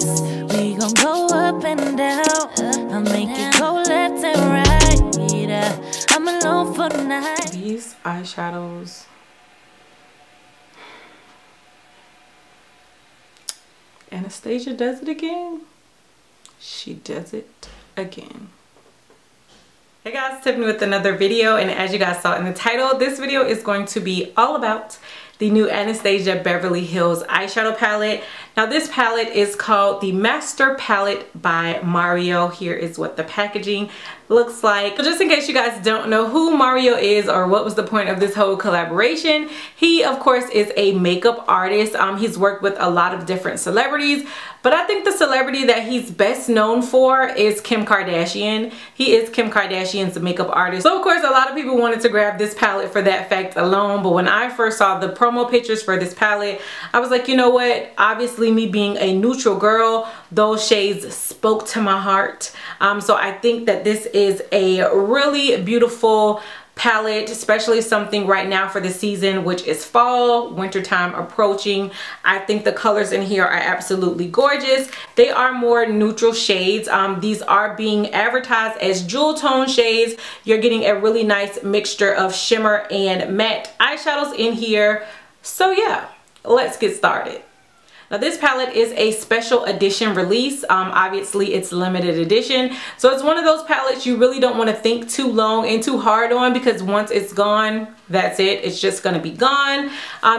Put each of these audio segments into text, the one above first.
this. We gon' go up and down. I'll make it go left and right. I'm alone for the night. These eyeshadows. Anastasia does it again. She does it again. Hey guys, Tiffany with another video, and as you guys saw in the title, this video is going to be all about the new Anastasia Beverly Hills eyeshadow palette. Now this palette is called the Master Palette by Mario. Here is what the packaging looks like. So just in case you guys don't know who Mario is or what was the point of this whole collaboration, he of course is a makeup artist. He's worked with a lot of different celebrities, but I think the celebrity that he's best known for is Kim Kardashian. He is Kim Kardashian's makeup artist. So of course a lot of people wanted to grab this palette for that fact alone, but when I first saw the promo pictures for this palette, I was like, you know what, obviously me being a neutral girl, those shades spoke to my heart. So I think that this is a really beautiful palette, especially something right now for the season, which is fall, wintertime approaching. I think the colors in here are absolutely gorgeous. They are more neutral shades. These are being advertised as jewel tone shades. You're getting a really nice mixture of shimmer and matte eyeshadows in here. So yeah, let's get started. Now this palette is a special edition release. Obviously it's limited edition. So it's one of those palettes you really don't want to think too long and too hard on, because once it's gone, that's it. It's just going to be gone.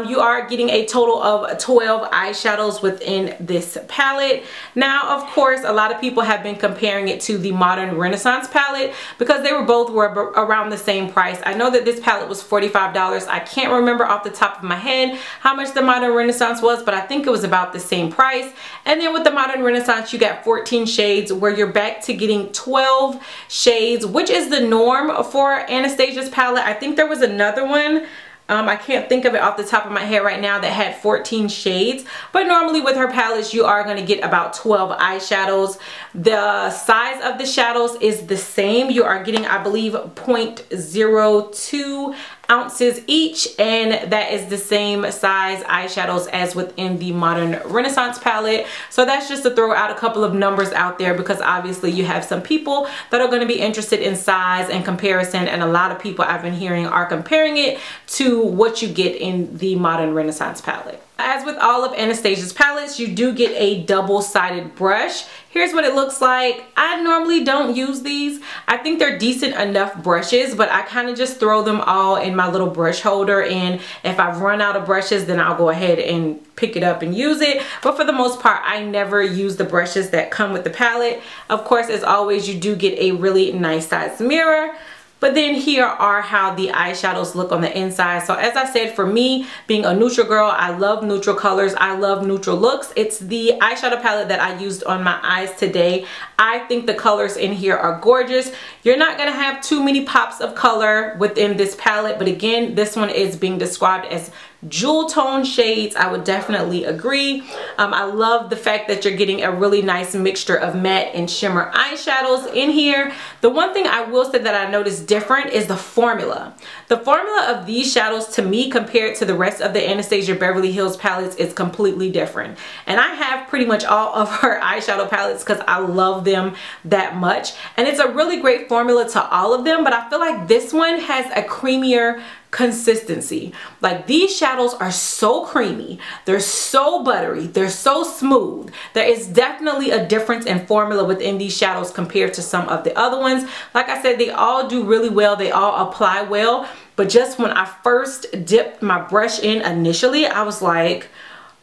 You are getting a total of 12 eyeshadows within this palette. Now, of course, a lot of people have been comparing it to the Modern Renaissance palette because they were around the same price. I know that this palette was $45. I can't remember off the top of my head how much the Modern Renaissance was, but I think it was about the same price. And then with the Modern Renaissance, you got 14 shades, where you're back to getting 12 shades, which is the norm for Anastasia's palette. I think there was another one, I can't think of it off the top of my head right now, that had 14 shades, but normally with her palettes you are going to get about 12 eyeshadows. The size of the shadows is the same. You are getting, I believe, 0.02 ounces each, and that is the same size eyeshadows as within the Modern Renaissance palette. So that's just to throw out a couple of numbers out there, because obviously you have some people that are going to be interested in size and comparison, and a lot of people I've been hearing are comparing it to what you get in the Modern Renaissance palette. As with all of Anastasia's palettes, you do get a double-sided brush. Here's what it looks like. I normally don't use these. I think they're decent enough brushes, but I kind of just throw them all in my little brush holder, and if I've run out of brushes, then I'll go ahead and pick it up and use it. But for the most part, I never use the brushes that come with the palette. Of course, as always, you do get a really nice size mirror. But then here are how the eyeshadows look on the inside. So as I said, for me, being a neutral girl, I love neutral colors. I love neutral looks. It's the eyeshadow palette that I used on my eyes today. I think the colors in here are gorgeous. You're not going to have too many pops of color within this palette. But again, this one is being described as jewel tone shades. I would definitely agree. I love the fact that you're getting a really nice mixture of matte and shimmer eyeshadows in here. The one thing I will say that I noticed different is the formula. The formula of these shadows, to me, compared to the rest of the Anastasia Beverly Hills palettes, is completely different. And I have pretty much all of her eyeshadow palettes because I love them that much. And it's a really great formula to all of them, but I feel like this one has a creamier consistency. Like, these shadows are so creamy, they're so buttery, they're so smooth. There is definitely a difference in formula within these shadows compared to some of the other ones. Like I said, they all do really well, they all apply well, but just when I first dipped my brush in initially, I was like,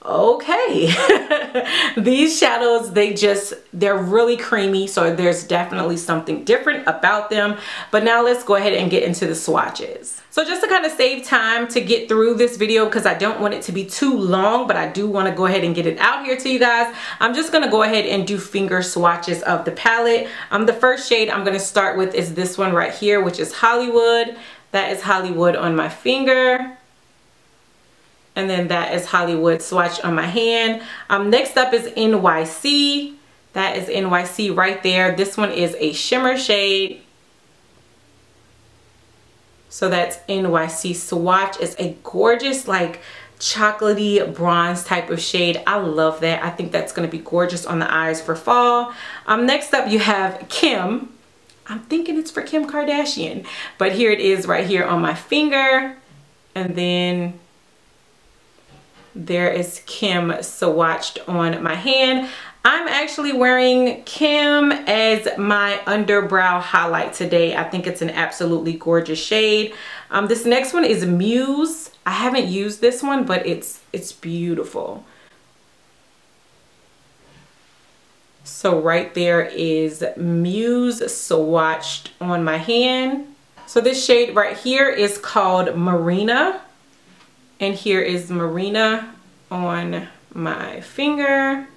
okay. These shadows, they're really creamy, so there's definitely something different about them. But now let's go ahead and get into the swatches. So just to kind of save time to get through this video, because I don't want it to be too long, but I do want to go ahead and get it out here to you guys, I'm just going to go ahead and do finger swatches of the palette. The first shade I'm going to start with is this one right here, which is Hollywood. That is Hollywood on my finger. And then that is Hollywood swatch on my hand. Next up is NYC. That is NYC right there. This one is a shimmer shade. So that's NYC swatch. It's a gorgeous, like, chocolatey bronze type of shade. I love that. I think that's going to be gorgeous on the eyes for fall. Next up you have Kim. I'm thinking it's for Kim Kardashian, but here it is right here on my finger. And then there is Kim swatched on my hand. I'm actually wearing Kim as my underbrow highlight today. I think it's an absolutely gorgeous shade. This next one is Muse. I haven't used this one, but it's beautiful. So right there is Muse swatched on my hand. So this shade right here is called Marina. And here is Marina on my finger.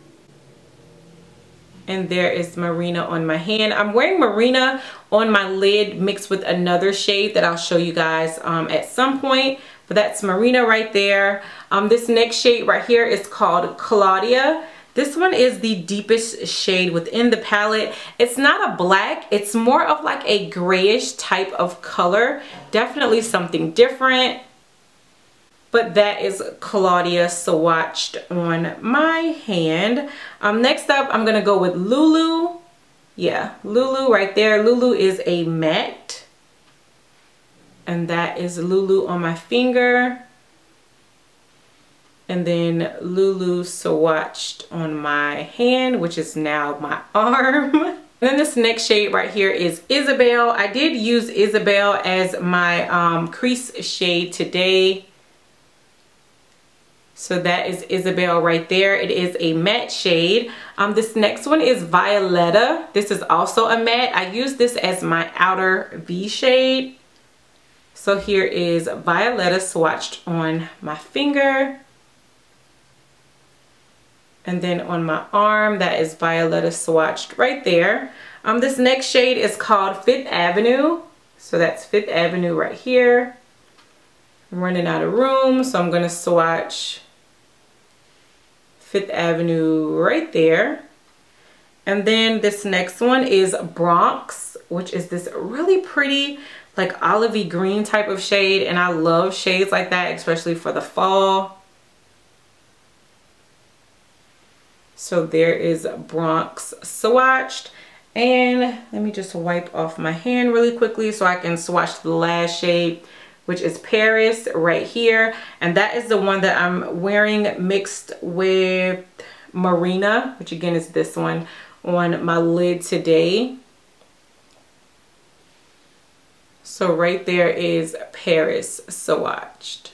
And there is Marina on my hand. I'm wearing Marina on my lid mixed with another shade that I'll show you guys at some point. But that's Marina right there. This next shade right here is called Claudia. This one is the deepest shade within the palette. It's not a black, it's more of like a grayish type of color. Definitely something different. But that is Claudia swatched on my hand. Next up, I'm gonna go with Lulu. Yeah, Lulu right there. Lulu is a matte. And that is Lulu on my finger. And then Lulu swatched on my hand, which is now my arm. And then this next shade right here is Isabel. I did use Isabel as my crease shade today. So that is Isabel right there. It is a matte shade. This next one is Violetta. This is also a matte. I use this as my outer V shade. So here is Violetta swatched on my finger. And then on my arm, that is Violetta swatched right there. This next shade is called Fifth Avenue. So that's Fifth Avenue right here. I'm running out of room, so I'm gonna swatch Fifth Avenue right there. And then this next one is Bronx, which is this really pretty like olivey green type of shade. And I love shades like that, especially for the fall. So there is Bronx swatched. And let me just wipe off my hand really quickly so I can swatch the last shade, which is Paris right here. And that is the one that I'm wearing mixed with Marina, which again is this one, on my lid today. So right there is Paris swatched.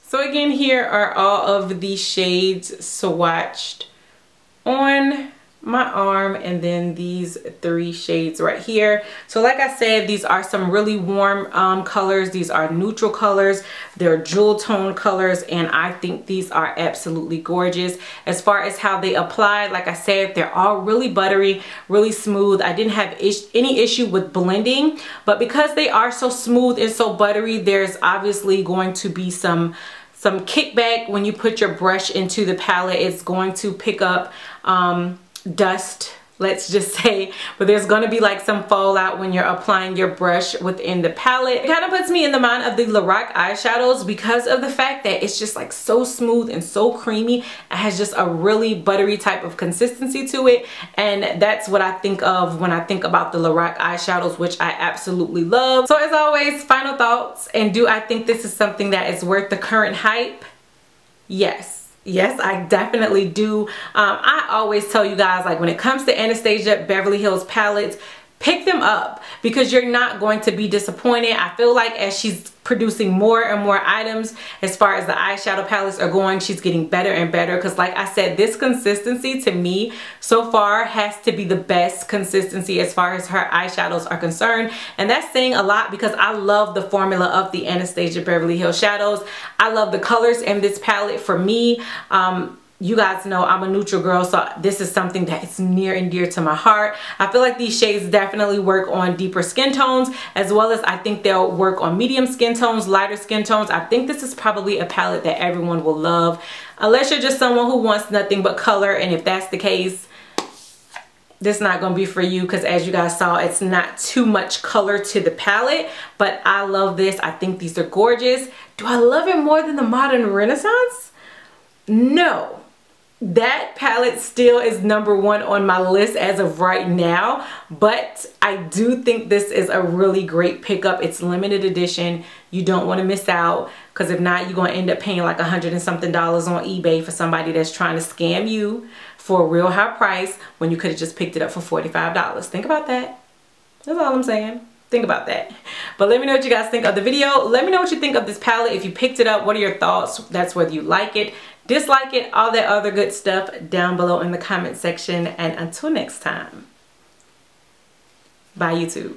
So again, here are all of the shades swatched on my arm, and then these 3 shades right here. So like I said, these are some really warm colors. These are neutral colors. They're jewel tone colors, and I think these are absolutely gorgeous. As far as how they apply, like I said, they're all really buttery, really smooth. I didn't have any issue with blending, but because they are so smooth and so buttery, there's obviously going to be some kickback when you put your brush into the palette. It's going to pick up dust, let's just say, but there's going to be like some fallout when you're applying your brush within the palette. It kind of puts me in the mind of the Lorac eyeshadows because of the fact that it's just like so smooth and so creamy. It has just a really buttery type of consistency to it, and that's what I think of when I think about the Lorac eyeshadows, which I absolutely love. So as always, final thoughts, and do I think this is something that is worth the current hype? Yes. Yes, I definitely do. I always tell you guys, like when it comes to Anastasia Beverly Hills palettes, pick them up because you're not going to be disappointed. I feel like as she's producing more and more items, as far as the eyeshadow palettes are going, she's getting better and better, because like I said, this consistency to me so far has to be the best consistency as far as her eyeshadows are concerned. And that's saying a lot because I love the formula of the Anastasia Beverly Hills shadows. I love the colors in this palette. For me, you guys know I'm a neutral girl, so this is something that is near and dear to my heart. I feel like these shades definitely work on deeper skin tones, as well as I think they'll work on medium skin tones, lighter skin tones. I think this is probably a palette that everyone will love, unless you're just someone who wants nothing but color, and if that's the case, this is not going to be for you, because as you guys saw, it's not too much color to the palette. But I love this. I think these are gorgeous. Do I love it more than the Modern Renaissance? No. That palette still is #1 on my list as of right now, but I do think this is a really great pickup. It's limited edition. You don't want to miss out, because if not, you're going to end up paying like $100 and something on eBay for somebody that's trying to scam you for a real high price when you could have just picked it up for $45. Think about that. That's all I'm saying. Think about that. But let me know what you guys think of the video. Let me know what you think of this palette. If you picked it up, what are your thoughts? That's whether you like it, dislike it, all that other good stuff down below in the comment section. And until next time, bye YouTube.